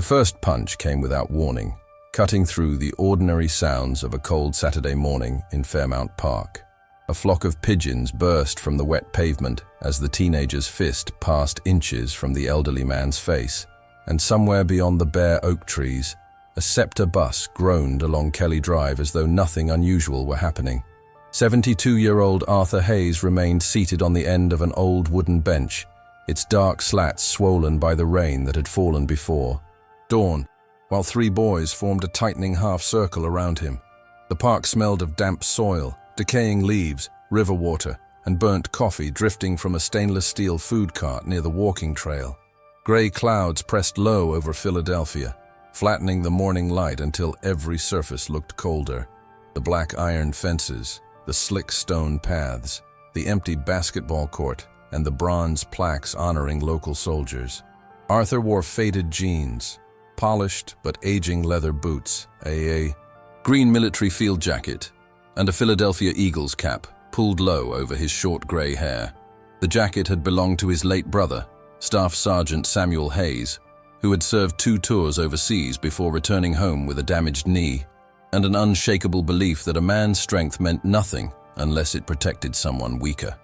first punch came without warning, cutting through the ordinary sounds of a cold Saturday morning in Fairmount Park. A flock of pigeons burst from the wet pavement as the teenager's fist passed inches from the elderly man's face, and somewhere beyond the bare oak trees, a Scepter bus groaned along Kelly Drive as though nothing unusual were happening. 72-year-old Arthur Hayes remained seated on the end of an old wooden bench, its dark slats swollen by the rain that had fallen before dawn, while three boys formed a tightening half-circle around him. The park smelled of damp soil, decaying leaves, river water, and burnt coffee drifting from a stainless steel food cart near the walking trail. Gray clouds pressed low over Philadelphia, flattening the morning light until every surface looked colder. The black iron fences, the slick stone paths, the empty basketball court, and the bronze plaques honoring local soldiers. Arthur wore faded jeans, polished but aging leather boots, a green military field jacket, and a Philadelphia Eagles cap pulled low over his short gray hair. The jacket had belonged to his late brother, Staff Sergeant Samuel Hayes, who had served 2 tours overseas before returning home with a damaged knee and an unshakable belief that a man's strength meant nothing unless it protected someone weaker.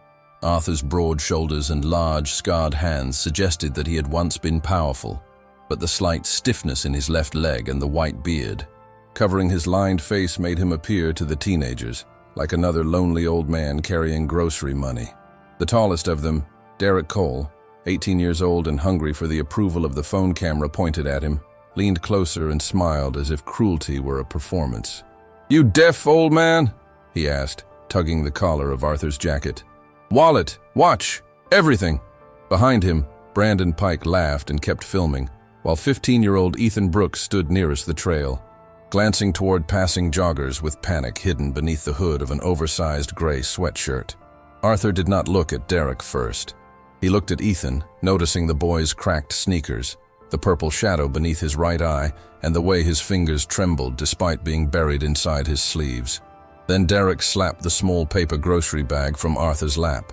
Arthur's broad shoulders and large, scarred hands suggested that he had once been powerful, but the slight stiffness in his left leg and the white beard covering his lined face made him appear to the teenagers like another lonely old man carrying grocery money. The tallest of them, Derek Cole, 18 years old and hungry for the approval of the phone camera pointed at him, leaned closer and smiled as if cruelty were a performance. "You deaf, old man?" he asked, tugging the collar of Arthur's jacket. "Wallet, watch, everything." Behind him, Brandon Pike laughed and kept filming, while 15-year-old Ethan Brooks stood nearest the trail, glancing toward passing joggers with panic hidden beneath the hood of an oversized gray sweatshirt. Arthur did not look at Derek first. He looked at Ethan, noticing the boy's cracked sneakers, the purple shadow beneath his right eye, and the way his fingers trembled despite being buried inside his sleeves. Then Derek slapped the small paper grocery bag from Arthur's lap.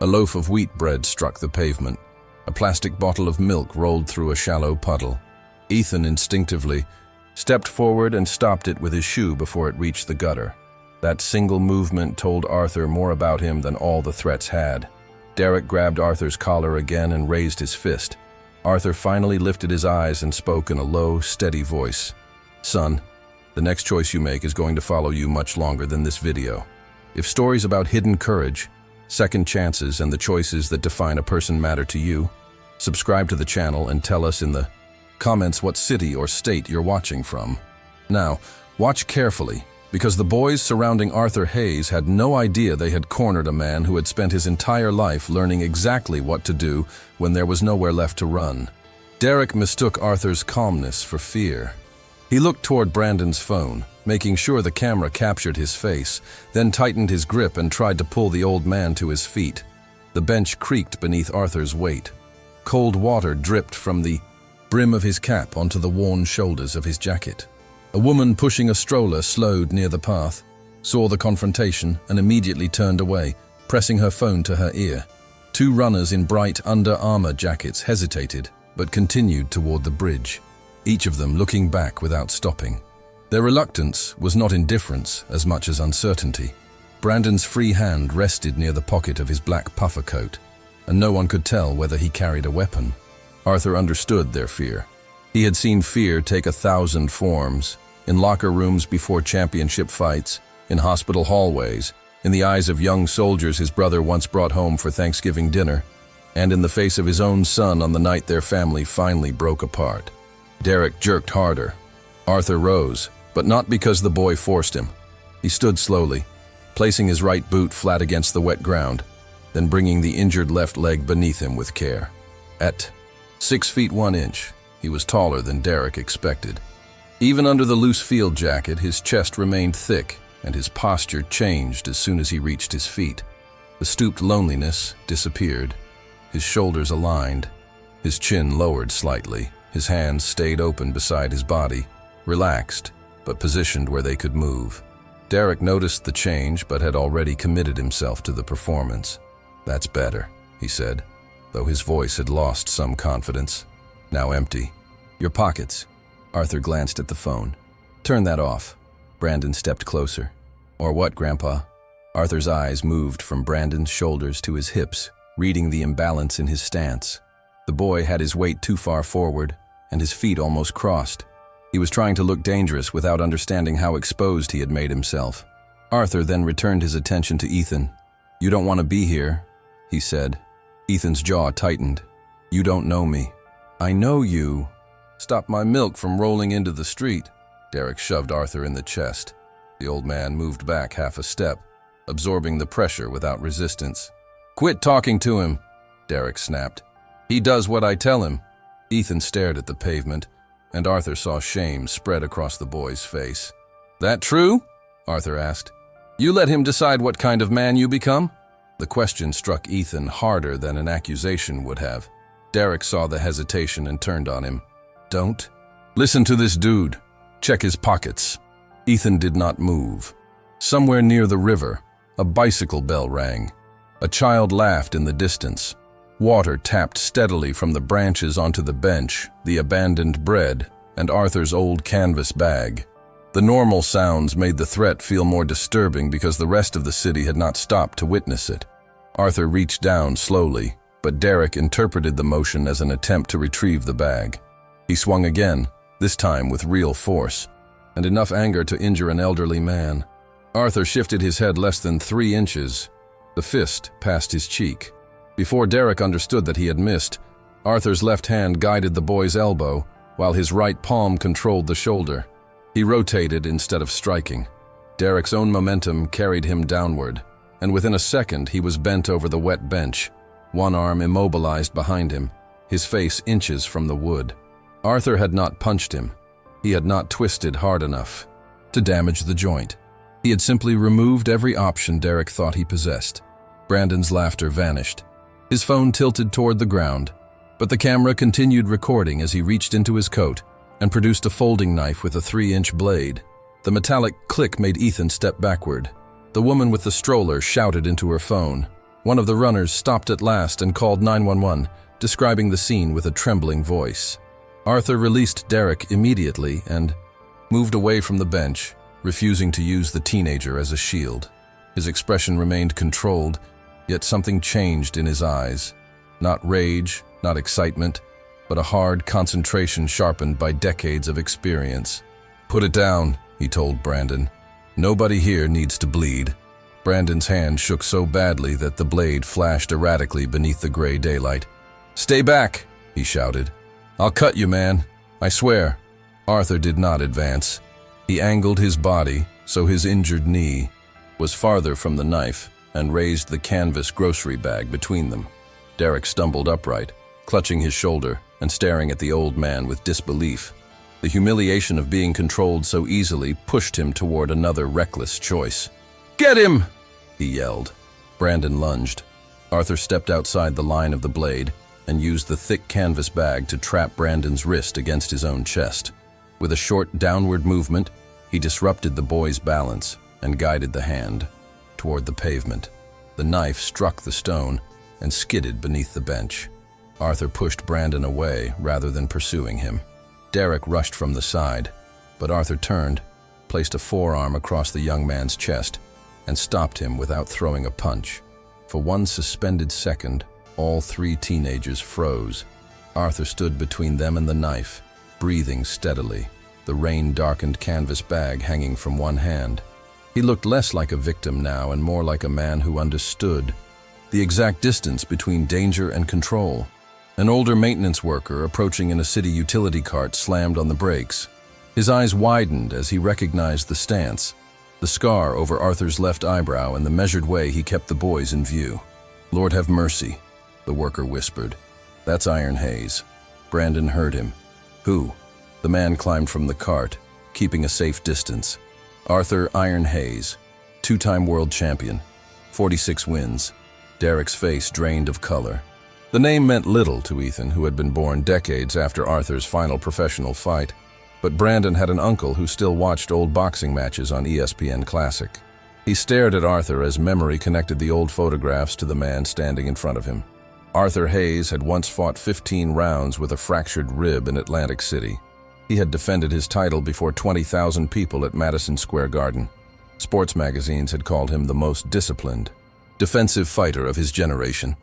A loaf of wheat bread struck the pavement. A plastic bottle of milk rolled through a shallow puddle. Ethan instinctively stepped forward and stopped it with his shoe before it reached the gutter. That single movement told Arthur more about him than all the threats had. Derek grabbed Arthur's collar again and raised his fist. Arthur finally lifted his eyes and spoke in a low, steady voice. "Son, the next choice you make is going to follow you much longer than this video. If stories about hidden courage, second chances, and the choices that define a person matter to you, subscribe to the channel and tell us in the comments what city or state you're watching from. Now, watch carefully, because the boys surrounding Arthur Hayes had no idea they had cornered a man who had spent his entire life learning exactly what to do when there was nowhere left to run. Derek mistook Arthur's calmness for fear. He looked toward Brandon's phone, making sure the camera captured his face, then tightened his grip and tried to pull the old man to his feet. The bench creaked beneath Arthur's weight. Cold water dripped from the brim of his cap onto the worn shoulders of his jacket. A woman pushing a stroller slowed near the path, saw the confrontation, and immediately turned away, pressing her phone to her ear. 2 runners in bright Under Armour jackets hesitated, but continued toward the bridge, each of them looking back without stopping. Their reluctance was not indifference as much as uncertainty. Brandon's free hand rested near the pocket of his black puffer coat, and no one could tell whether he carried a weapon. Arthur understood their fear. He had seen fear take 1,000 forms, in locker rooms before championship fights, in hospital hallways, in the eyes of young soldiers his brother once brought home for Thanksgiving dinner, and in the face of his own son on the night their family finally broke apart. Derek jerked harder. Arthur rose, but not because the boy forced him. He stood slowly, placing his right boot flat against the wet ground, then bringing the injured left leg beneath him with care. At 6 feet 1 inch, he was taller than Derek expected. Even under the loose field jacket, his chest remained thick, and his posture changed as soon as he reached his feet. The stooped loneliness disappeared. His shoulders aligned, his chin lowered slightly, his hands stayed open beside his body, relaxed, but positioned where they could move. Derek noticed the change, but had already committed himself to the performance. "That's better," he said, though his voice had lost some confidence. "Now empty." Your pockets. Arthur glanced at the phone. Turn that off. Brandon stepped closer. Or what, Grandpa? Arthur's eyes moved from Brandon's shoulders to his hips, reading the imbalance in his stance. The boy had his weight too far forward, and his feet almost crossed. He was trying to look dangerous without understanding how exposed he had made himself. Arthur then returned his attention to Ethan. You don't want to be here, he said. Ethan's jaw tightened. You don't know me. I know you. Stop my milk from rolling into the street. Derek shoved Arthur in the chest. The old man moved back half a step, absorbing the pressure without resistance. Quit talking to him, Derek snapped. He does what I tell him. Ethan stared at the pavement, and Arthur saw shame spread across the boy's face. That true? Arthur asked. You let him decide what kind of man you become? The question struck Ethan harder than an accusation would have. Derek saw the hesitation and turned on him. Don't. Listen to this dude. Check his pockets. Ethan did not move. Somewhere near the river, a bicycle bell rang. A child laughed in the distance. Water tapped steadily from the branches onto the bench, the abandoned bread, and Arthur's old canvas bag. The normal sounds made the threat feel more disturbing because the rest of the city had not stopped to witness it. Arthur reached down slowly, but Derek interpreted the motion as an attempt to retrieve the bag. He swung again, this time with real force, and enough anger to injure an elderly man. Arthur shifted his head less than 3 inches. The fist passed his cheek. Before Derek understood that he had missed, Arthur's left hand guided the boy's elbow, while his right palm controlled the shoulder. He rotated instead of striking. Derek's own momentum carried him downward, and within a second he was bent over the wet bench, one arm immobilized behind him, his face inches from the wood. Arthur had not punched him. He had not twisted hard enough to damage the joint. He had simply removed every option Derek thought he possessed. Brandon's laughter vanished. His phone tilted toward the ground, but the camera continued recording as he reached into his coat and produced a folding knife with a 3-inch blade. The metallic click made Ethan step backward. The woman with the stroller shouted into her phone. One of the runners stopped at last and called 911, describing the scene with a trembling voice. Arthur released Derek immediately and moved away from the bench, refusing to use the teenager as a shield. His expression remained controlled, yet something changed in his eyes. Not rage, not excitement, but a hard concentration sharpened by decades of experience. Put it down, he told Brandon. Nobody here needs to bleed. Brandon's hand shook so badly that the blade flashed erratically beneath the gray daylight. Stay back, he shouted. I'll cut you, man. I swear. Arthur did not advance. He angled his body so his injured knee was farther from the knife and raised the canvas grocery bag between them. Derek stumbled upright, clutching his shoulder and staring at the old man with disbelief. The humiliation of being controlled so easily pushed him toward another reckless choice. Get him! He yelled. Brandon lunged. Arthur stepped outside the line of the blade and used the thick canvas bag to trap Brandon's wrist against his own chest. With a short downward movement, he disrupted the boy's balance and guided the hand toward the pavement. The knife struck the stone and skidded beneath the bench. Arthur pushed Brandon away rather than pursuing him. Derek rushed from the side, but Arthur turned, placed a forearm across the young man's chest, and stopped him without throwing a punch. For one suspended second, all 3 teenagers froze. Arthur stood between them and the knife, breathing steadily, the rain-darkened canvas bag hanging from one hand. He looked less like a victim now and more like a man who understood the exact distance between danger and control. An older maintenance worker approaching in a city utility cart slammed on the brakes. His eyes widened as he recognized the stance, the scar over Arthur's left eyebrow and the measured way he kept the boys in view. Lord have mercy, the worker whispered. That's Iron Hayes. Brandon heard him. Who? The man climbed from the cart, keeping a safe distance. Arthur Iron Hayes, 2-time world champion, 46 wins. Derek's face drained of color. The name meant little to Ethan, who had been born decades after Arthur's final professional fight, but Brandon had an uncle who still watched old boxing matches on ESPN Classic. He stared at Arthur as memory connected the old photographs to the man standing in front of him. Arthur Hayes had once fought 15 rounds with a fractured rib in Atlantic City. He had defended his title before 20,000 people at Madison Square Garden. Sports magazines had called him the most disciplined, defensive fighter of his generation.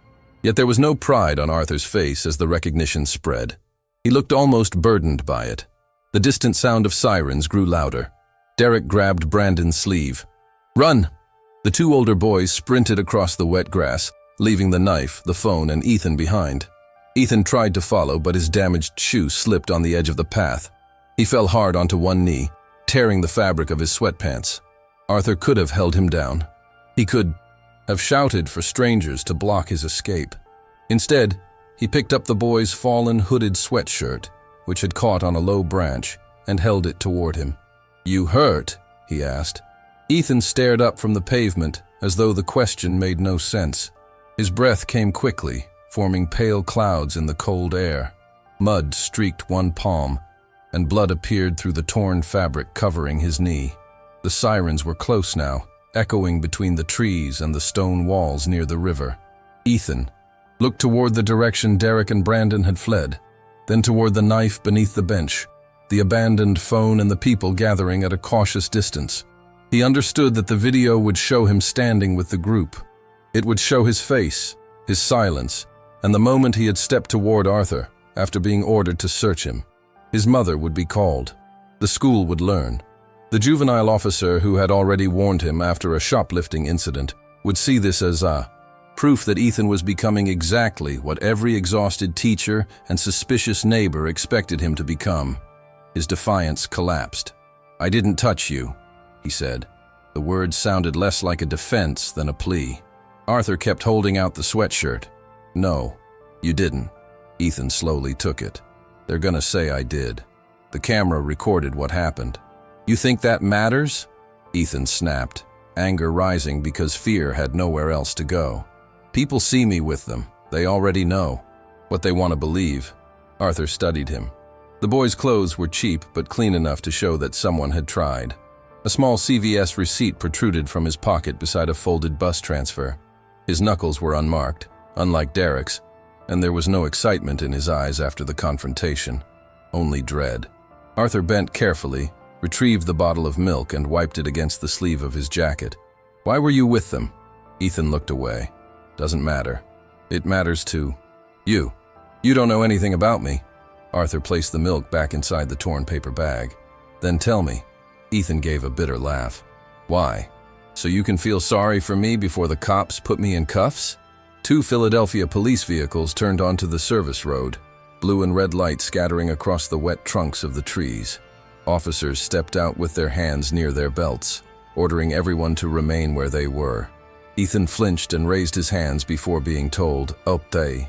Yet there was no pride on Arthur's face as the recognition spread. He looked almost burdened by it. The distant sound of sirens grew louder. Derek grabbed Brandon's sleeve. "Run!" The two older boys sprinted across the wet grass, leaving the knife, the phone, and Ethan behind. Ethan tried to follow, but his damaged shoe slipped on the edge of the path. He fell hard onto one knee, tearing the fabric of his sweatpants. Arthur could have held him down. He could have shouted for strangers to block his escape. Instead, he picked up the boy's fallen hooded sweatshirt, which had caught on a low branch, and held it toward him. "You hurt?" he asked. Ethan stared up from the pavement as though the question made no sense. His breath came quickly, forming pale clouds in the cold air. Mud streaked one palm, and blood appeared through the torn fabric covering his knee. The sirens were close now, echoing between the trees and the stone walls near the river. Ethan looked toward the direction Derek and Brandon had fled, then toward the knife beneath the bench, the abandoned phone, and the people gathering at a cautious distance. He understood that the video would show him standing with the group. It would show his face, his silence, and the moment he had stepped toward Arthur after being ordered to search him. His mother would be called. The school would learn. The juvenile officer who had already warned him after a shoplifting incident would see this as proof that Ethan was becoming exactly what every exhausted teacher and suspicious neighbor expected him to become. His defiance collapsed. "I didn't touch you," he said. The words sounded less like a defense than a plea. Arthur kept holding out the sweatshirt. "No, you didn't." Ethan slowly took it. "They're gonna say I did." The camera recorded what happened. "You think that matters?" Ethan snapped, anger rising because fear had nowhere else to go. "People see me with them. They already know what they want to believe." Arthur studied him. The boy's clothes were cheap but clean enough to show that someone had tried. A small CVS receipt protruded from his pocket beside a folded bus transfer. His knuckles were unmarked, unlike Derek's, and there was no excitement in his eyes after the confrontation, only dread. Arthur bent carefully, retrieved the bottle of milk, and wiped it against the sleeve of his jacket. "Why were you with them?" Ethan looked away. "Doesn't matter. It matters to you. You don't know anything about me." Arthur placed the milk back inside the torn paper bag. "Then tell me." Ethan gave a bitter laugh. "Why? So you can feel sorry for me before the cops put me in cuffs?" Two Philadelphia police vehicles turned onto the service road, blue and red lights scattering across the wet trunks of the trees. Officers stepped out with their hands near their belts, ordering everyone to remain where they were. Ethan flinched and raised his hands before being told, "Opte."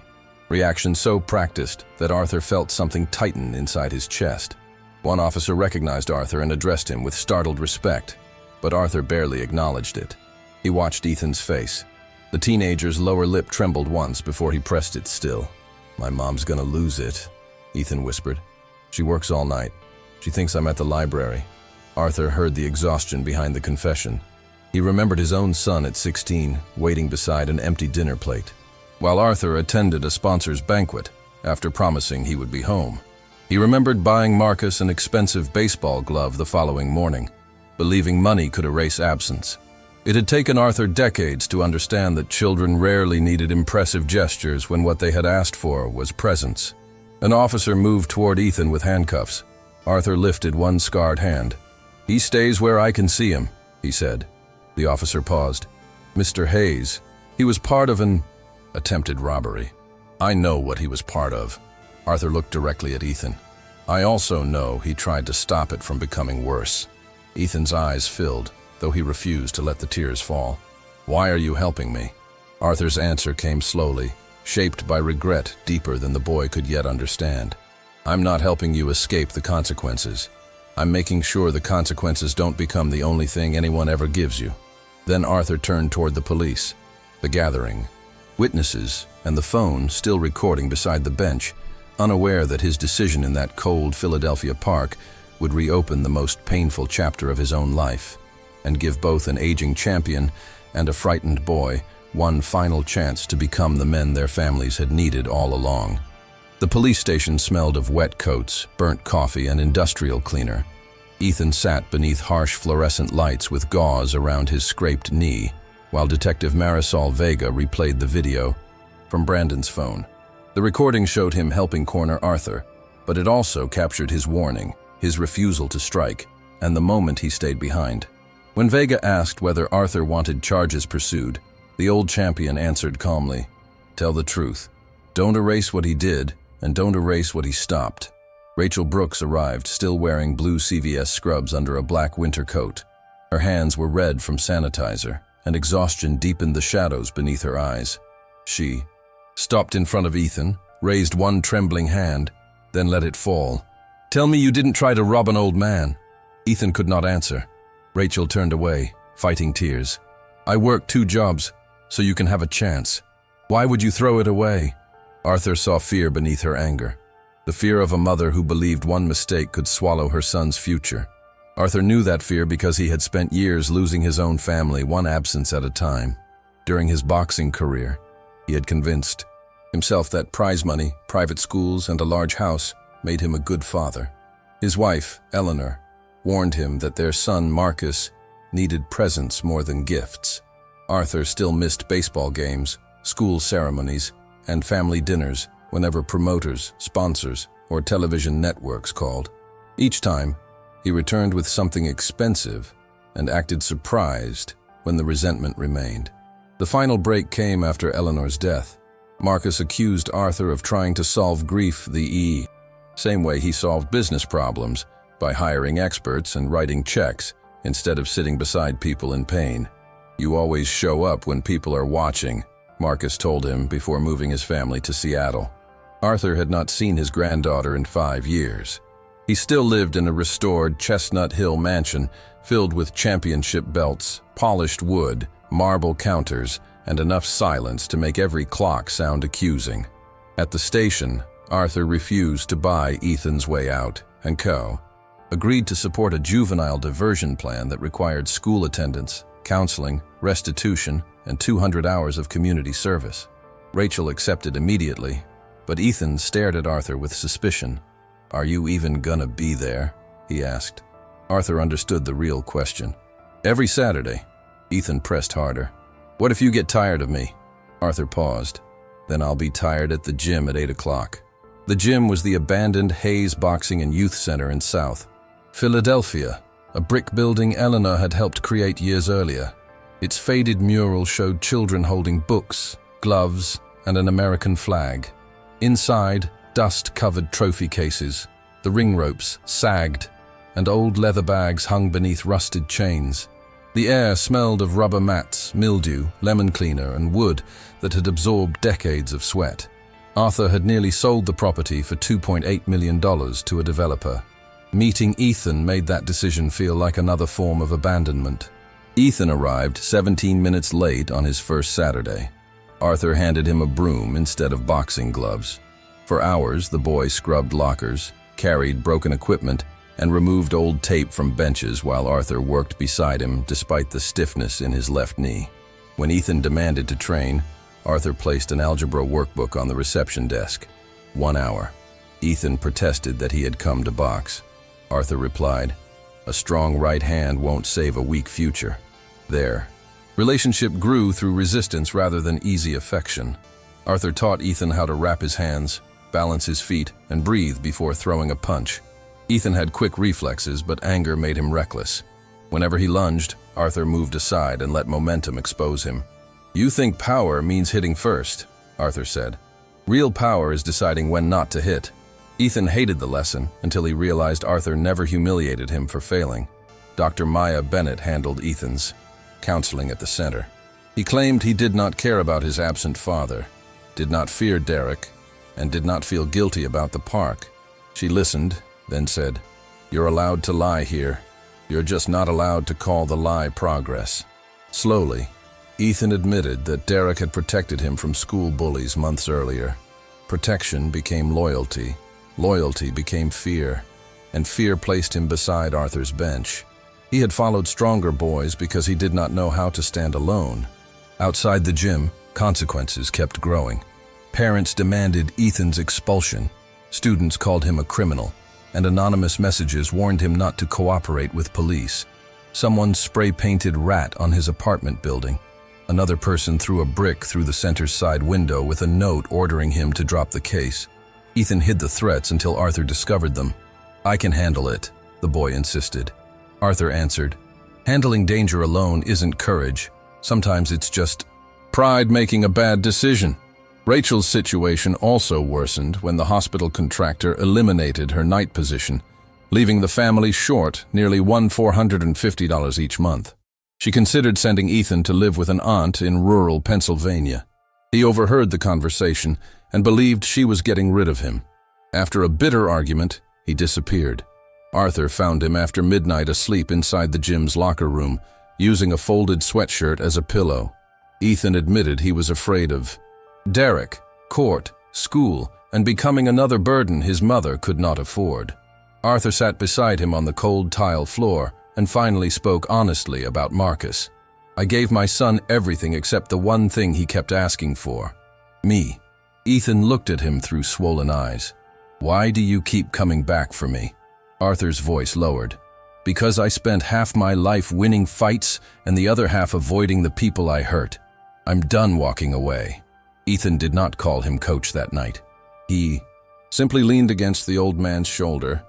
Reaction so practiced that Arthur felt something tighten inside his chest. One officer recognized Arthur and addressed him with startled respect, but Arthur barely acknowledged it. He watched Ethan's face. The teenager's lower lip trembled once before he pressed it still. "My mom's gonna lose it," Ethan whispered. "She works all night. She thinks I'm at the library." Arthur heard the exhaustion behind the confession. He remembered his own son at 16, waiting beside an empty dinner plate, while Arthur attended a sponsor's banquet after promising he would be home. He remembered buying Marcus an expensive baseball glove the following morning, believing money could erase absence. It had taken Arthur decades to understand that children rarely needed impressive gestures when what they had asked for was presence. An officer moved toward Ethan with handcuffs. Arthur lifted one scarred hand. "He stays where I can see him," he said. The officer paused. "Mr. Hayes, he was part of an attempted robbery. I know what he was part of." Arthur looked directly at Ethan. "I also know he tried to stop it from becoming worse." Ethan's eyes filled, though he refused to let the tears fall. "Why are you helping me?" Arthur's answer came slowly, shaped by regret deeper than the boy could yet understand. "I'm not helping you escape the consequences. I'm making sure the consequences don't become the only thing anyone ever gives you." Then Arthur turned toward the police, the gathering, witnesses, and the phone still recording beside the bench, unaware that his decision in that cold Philadelphia park would reopen the most painful chapter of his own life and give both an aging champion and a frightened boy one final chance to become the men their families had needed all along. The police station smelled of wet coats, burnt coffee, and industrial cleaner. Ethan sat beneath harsh fluorescent lights with gauze around his scraped knee, while Detective Marisol Vega replayed the video from Brandon's phone. The recording showed him helping corner Arthur, but it also captured his warning, his refusal to strike, and the moment he stayed behind. When Vega asked whether Arthur wanted charges pursued, the old champion answered calmly, "Tell the truth. Don't erase what he did, and don't erase what he stopped." Rachel Brooks arrived, still wearing blue CVS scrubs under a black winter coat. Her hands were red from sanitizer, and exhaustion deepened the shadows beneath her eyes. She stopped in front of Ethan, raised one trembling hand, then let it fall. "Tell me you didn't try to rob an old man." Ethan could not answer. Rachel turned away, fighting tears. "I work 2 jobs, so you can have a chance. Why would you throw it away?" Arthur saw fear beneath her anger. The fear of a mother who believed one mistake could swallow her son's future. Arthur knew that fear because he had spent years losing his own family, one absence at a time. During his boxing career, he had convinced himself that prize money, private schools, and a large house made him a good father. His wife, Eleanor, warned him that their son, Marcus, needed presents more than gifts. Arthur still missed baseball games, school ceremonies, and family dinners whenever promoters, sponsors, or television networks called. Each time, he returned with something expensive and acted surprised when the resentment remained. The final break came after Eleanor's death. Marcus accused Arthur of trying to solve grief the same way he solved business problems, by hiring experts and writing checks instead of sitting beside people in pain. "You always show up when people are watching," Marcus told him before moving his family to Seattle. Arthur had not seen his granddaughter in 5 years. He still lived in a restored Chestnut Hill mansion filled with championship belts, polished wood, marble counters, and enough silence to make every clock sound accusing. At the station, Arthur refused to buy Ethan's way out, and agreed to support a juvenile diversion plan that required school attendance, counseling, restitution, and 200 hours of community service. Rachel accepted immediately, but Ethan stared at Arthur with suspicion. "Are you even gonna be there?" he asked. Arthur understood the real question. "Every Saturday." Ethan pressed harder. "What if you get tired of me?" Arthur paused. "Then I'll be tired at the gym at 8 o'clock. The gym was the abandoned Hayes Boxing and Youth Center in South Philadelphia, a brick building Eleanor had helped create years earlier. Its faded mural showed children holding books, gloves, and an American flag. Inside, dust-covered trophy cases, the ring ropes sagged, and old leather bags hung beneath rusted chains. The air smelled of rubber mats, mildew, lemon cleaner, and wood that had absorbed decades of sweat. Arthur had nearly sold the property for $2.8 million to a developer. Meeting Ethan made that decision feel like another form of abandonment. Ethan arrived 17 minutes late on his first Saturday. Arthur handed him a broom instead of boxing gloves. For hours, the boy scrubbed lockers, carried broken equipment, and removed old tape from benches while Arthur worked beside him despite the stiffness in his left knee. When Ethan demanded to train, Arthur placed an algebra workbook on the reception desk. 1 hour. Ethan protested that he had come to box. Arthur replied, "A strong right hand won't save a weak future." Their relationship grew through resistance rather than easy affection. Arthur taught Ethan how to wrap his hands, balance his feet, and breathe before throwing a punch. Ethan had quick reflexes, but anger made him reckless. Whenever he lunged, Arthur moved aside and let momentum expose him. "You think power means hitting first," Arthur said. "Real power is deciding when not to hit." Ethan hated the lesson until he realized Arthur never humiliated him for failing. Dr. Maya Bennett handled Ethan's counseling at the center. He claimed he did not care about his absent father, did not fear Derek, and did not feel guilty about the park. She listened, then said, "You're allowed to lie here. You're just not allowed to call the lie progress." Slowly, Ethan admitted that Derek had protected him from school bullies months earlier. Protection became loyalty. Loyalty became fear, and fear placed him beside Arthur's bench. He had followed stronger boys because he did not know how to stand alone. Outside the gym, consequences kept growing. Parents demanded Ethan's expulsion. Students called him a criminal, and anonymous messages warned him not to cooperate with police. Someone spray-painted "rat" on his apartment building. Another person threw a brick through the center's side window with a note ordering him to drop the case. Ethan hid the threats until Arthur discovered them. "I can handle it," the boy insisted. Arthur answered, "Handling danger alone isn't courage. Sometimes it's just pride making a bad decision." Rachel's situation also worsened when the hospital contractor eliminated her night position, leaving the family short nearly $450 each month. She considered sending Ethan to live with an aunt in rural Pennsylvania. He overheard the conversation and believed she was getting rid of him. After a bitter argument, he disappeared. Arthur found him after midnight asleep inside the gym's locker room, using a folded sweatshirt as a pillow. Ethan admitted he was afraid of Derek, court, school, and becoming another burden his mother could not afford. Arthur sat beside him on the cold tile floor and finally spoke honestly about Marcus. "I gave my son everything except the one thing he kept asking for. Me." Ethan looked at him through swollen eyes. "Why do you keep coming back for me?" Arthur's voice lowered. "Because I spent half my life winning fights and the other half avoiding the people I hurt. I'm done walking away." Ethan did not call him coach that night. He simply leaned against the old man's shoulder,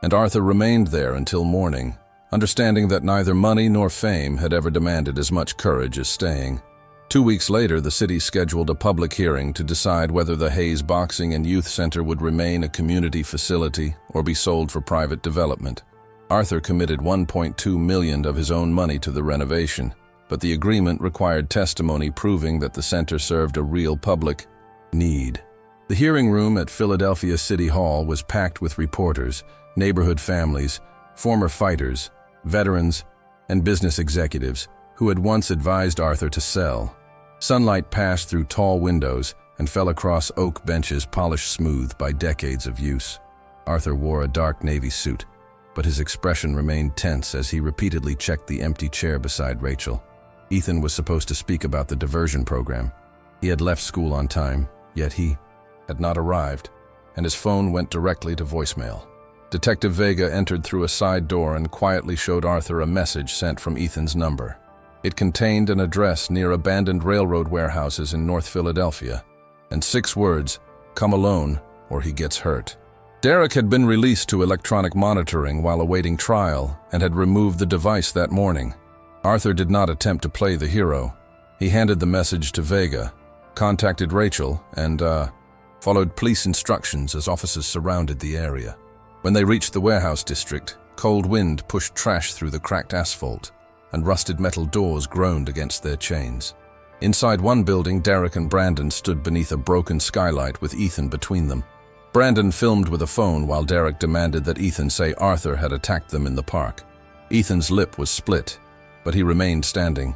and Arthur remained there until morning, understanding that neither money nor fame had ever demanded as much courage as staying. 2 weeks later, the city scheduled a public hearing to decide whether the Hayes Boxing and Youth Center would remain a community facility or be sold for private development. Arthur committed $1.2 million of his own money to the renovation, but the agreement required testimony proving that the center served a real public need. The hearing room at Philadelphia City Hall was packed with reporters, neighborhood families, former fighters, veterans, and business executives who had once advised Arthur to sell. Sunlight passed through tall windows and fell across oak benches polished smooth by decades of use. Arthur wore a dark navy suit, but his expression remained tense as he repeatedly checked the empty chair beside Rachel. Ethan was supposed to speak about the diversion program. He had left school on time, yet he had not arrived, and his phone went directly to voicemail. Detective Vega entered through a side door and quietly showed Arthur a message sent from Ethan's number. It contained an address near abandoned railroad warehouses in North Philadelphia, and 6 words, "Come alone or he gets hurt." Derek had been released to electronic monitoring while awaiting trial and had removed the device that morning. Arthur did not attempt to play the hero. He handed the message to Vega, contacted Rachel, and followed police instructions as officers surrounded the area. When they reached the warehouse district, cold wind pushed trash through the cracked asphalt, and rusted metal doors groaned against their chains. Inside one building, Derek and Brandon stood beneath a broken skylight with Ethan between them. Brandon filmed with a phone while Derek demanded that Ethan say Arthur had attacked them in the park. Ethan's lip was split, but he remained standing.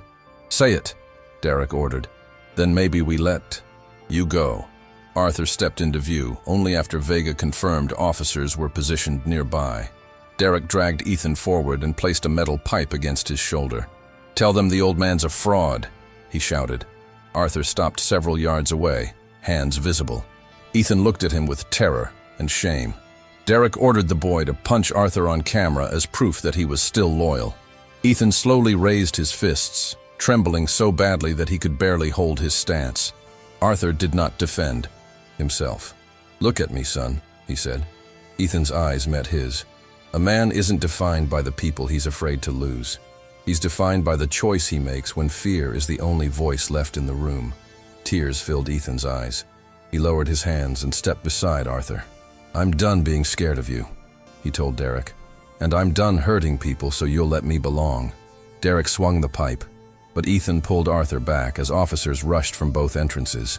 "Say it," Derek ordered. "Then maybe we let you go." Arthur stepped into view only after Vega confirmed officers were positioned nearby. Derek dragged Ethan forward and placed a metal pipe against his shoulder. "Tell them the old man's a fraud," he shouted. Arthur stopped several yards away, hands visible. Ethan looked at him with terror and shame. Derek ordered the boy to punch Arthur on camera as proof that he was still loyal. Ethan slowly raised his fists, trembling so badly that he could barely hold his stance. Arthur did not defend himself. "Look at me, son," he said. Ethan's eyes met his. "A man isn't defined by the people he's afraid to lose. He's defined by the choice he makes when fear is the only voice left in the room." Tears filled Ethan's eyes. He lowered his hands and stepped beside Arthur. "I'm done being scared of you," he told Derek. "And I'm done hurting people so you'll let me belong." Derek swung the pipe, but Ethan pulled Arthur back as officers rushed from both entrances.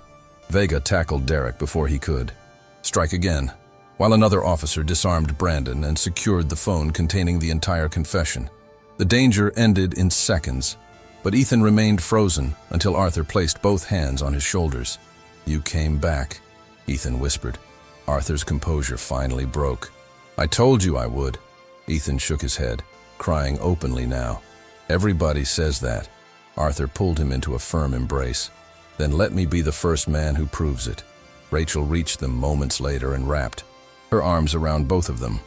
Vega tackled Derek before he could. "Strike again," while another officer disarmed Brandon and secured the phone containing the entire confession. The danger ended in seconds, but Ethan remained frozen until Arthur placed both hands on his shoulders. "You came back," Ethan whispered. Arthur's composure finally broke. "I told you I would." Ethan shook his head, crying openly now. "Everybody says that. Arthur pulled him into a firm embrace. "Then let me be the first man who proves it." Rachel reached them moments later and wrapped her arms around both of them.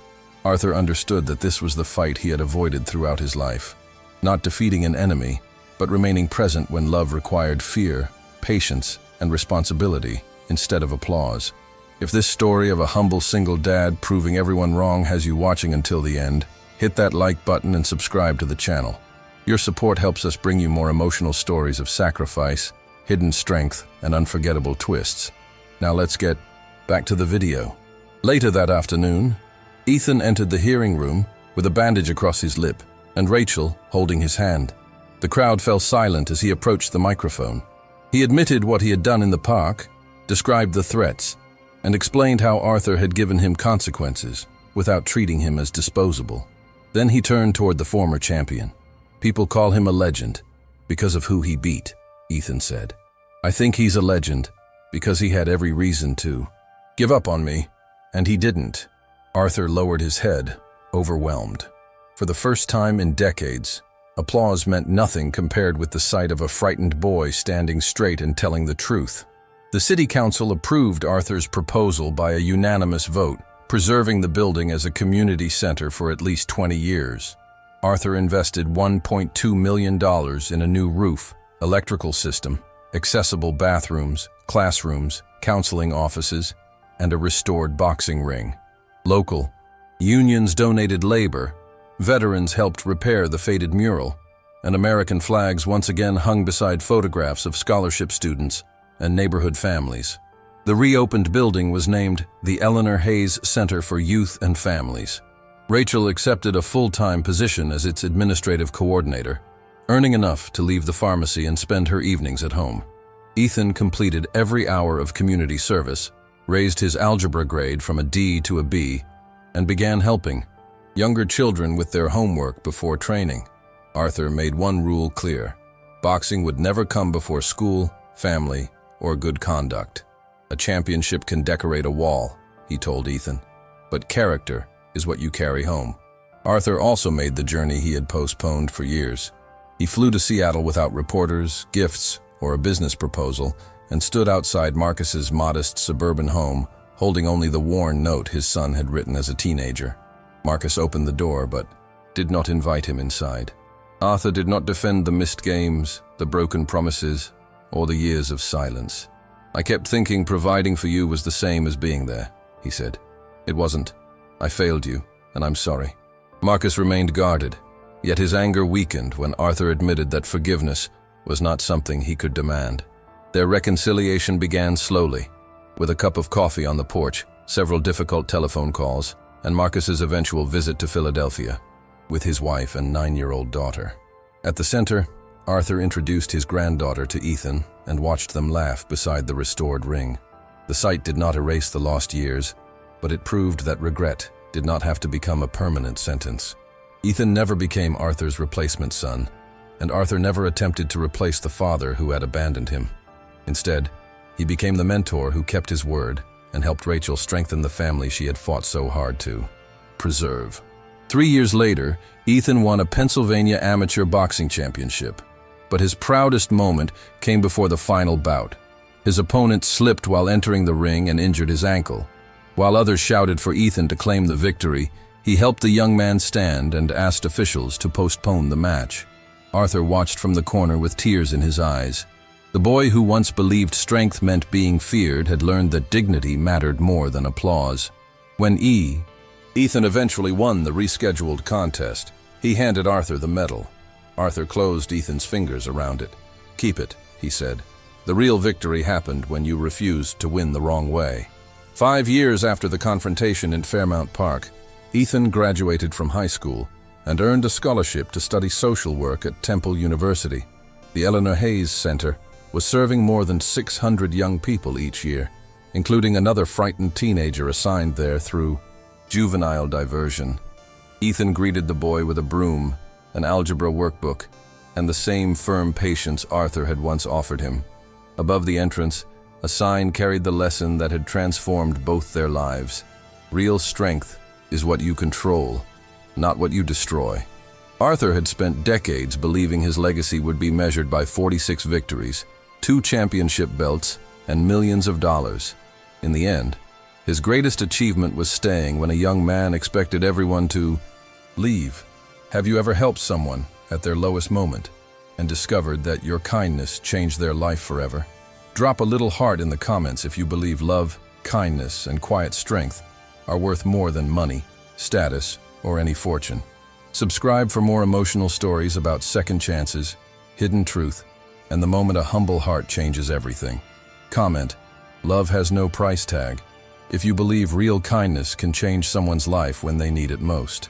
Arthur understood that this was the fight he had avoided throughout his life. Not defeating an enemy, but remaining present when love required fear, patience, and responsibility instead of applause. If this story of a humble single dad proving everyone wrong has you watching until the end, hit that like button and subscribe to the channel. Your support helps us bring you more emotional stories of sacrifice, hidden strength, and unforgettable twists. Now let's get back to the video. Later that afternoon, Ethan entered the hearing room with a bandage across his lip, and Rachel holding his hand. The crowd fell silent as he approached the microphone. He admitted what he had done in the park, described the threats, and explained how Arthur had given him consequences without treating him as disposable. Then he turned toward the former champion. "People call him a legend because of who he beat," Ethan said. "I think he's a legend because he had every reason to give up on me, and he didn't." Arthur lowered his head, overwhelmed. For the first time in decades, applause meant nothing compared with the sight of a frightened boy standing straight and telling the truth. The city council approved Arthur's proposal by a unanimous vote, preserving the building as a community center for at least 20 years. Arthur invested $1.2 million in a new roof, electrical system, accessible bathrooms, classrooms, counseling offices, and a restored boxing ring. Local unions donated labor, veterans helped repair the faded mural, and American flags once again hung beside photographs of scholarship students and neighborhood families. The reopened building was named the Eleanor Hayes Center for Youth and Families. Rachel accepted a full-time position as its administrative coordinator, earning enough to leave the pharmacy and spend her evenings at home. Ethan completed every hour of community service, raised his algebra grade from a D to a B, and began helping younger children with their homework before training. Arthur made one rule clear: boxing would never come before school, family, or good conduct. "A championship can decorate a wall," he told Ethan, "but character is what you carry home." Arthur also made the journey he had postponed for years. He flew to Seattle without reporters, gifts, or a business proposal, and stood outside Marcus's modest suburban home, holding only the worn note his son had written as a teenager. Marcus opened the door, but did not invite him inside. Arthur did not defend the missed games, the broken promises, or the years of silence. "I kept thinking providing for you was the same as being there," he said. "It wasn't. I failed you, and I'm sorry." Marcus remained guarded, yet his anger weakened when Arthur admitted that forgiveness was not something he could demand. Their reconciliation began slowly, with a cup of coffee on the porch, several difficult telephone calls, and Marcus's eventual visit to Philadelphia with his wife and 9-year-old daughter. At the center, Arthur introduced his granddaughter to Ethan and watched them laugh beside the restored ring. The sight did not erase the lost years, but it proved that regret did not have to become a permanent sentence. Ethan never became Arthur's replacement son, and Arthur never attempted to replace the father who had abandoned him. Instead, he became the mentor who kept his word and helped Rachel strengthen the family she had fought so hard to preserve. 3 years later, Ethan won a Pennsylvania amateur boxing championship, but his proudest moment came before the final bout. His opponent slipped while entering the ring and injured his ankle. While others shouted for Ethan to claim the victory, he helped the young man stand and asked officials to postpone the match. Arthur watched from the corner with tears in his eyes. The boy who once believed strength meant being feared had learned that dignity mattered more than applause. When Ethan eventually won the rescheduled contest, he handed Arthur the medal. Arthur closed Ethan's fingers around it. "Keep it," he said. "The real victory happened when you refused to win the wrong way." 5 years after the confrontation in Fairmount Park, Ethan graduated from high school and earned a scholarship to study social work at Temple University. The Eleanor Hayes Center was serving more than 600 young people each year, including another frightened teenager assigned there through juvenile diversion. Ethan greeted the boy with a broom, an algebra workbook, and the same firm patience Arthur had once offered him. Above the entrance, a sign carried the lesson that had transformed both their lives. Real strength is what you control, not what you destroy. Arthur had spent decades believing his legacy would be measured by 46 victories, 2 championship belts, and millions of dollars. In the end, his greatest achievement was staying when a young man expected everyone to leave. Have you ever helped someone at their lowest moment and discovered that your kindness changed their life forever? Drop a little heart in the comments if you believe love, kindness, and quiet strength are worth more than money, status, or any fortune. Subscribe for more emotional stories about second chances, hidden truth, and the moment a humble heart changes everything. Comment, love has no price tag, if you believe real kindness can change someone's life when they need it most.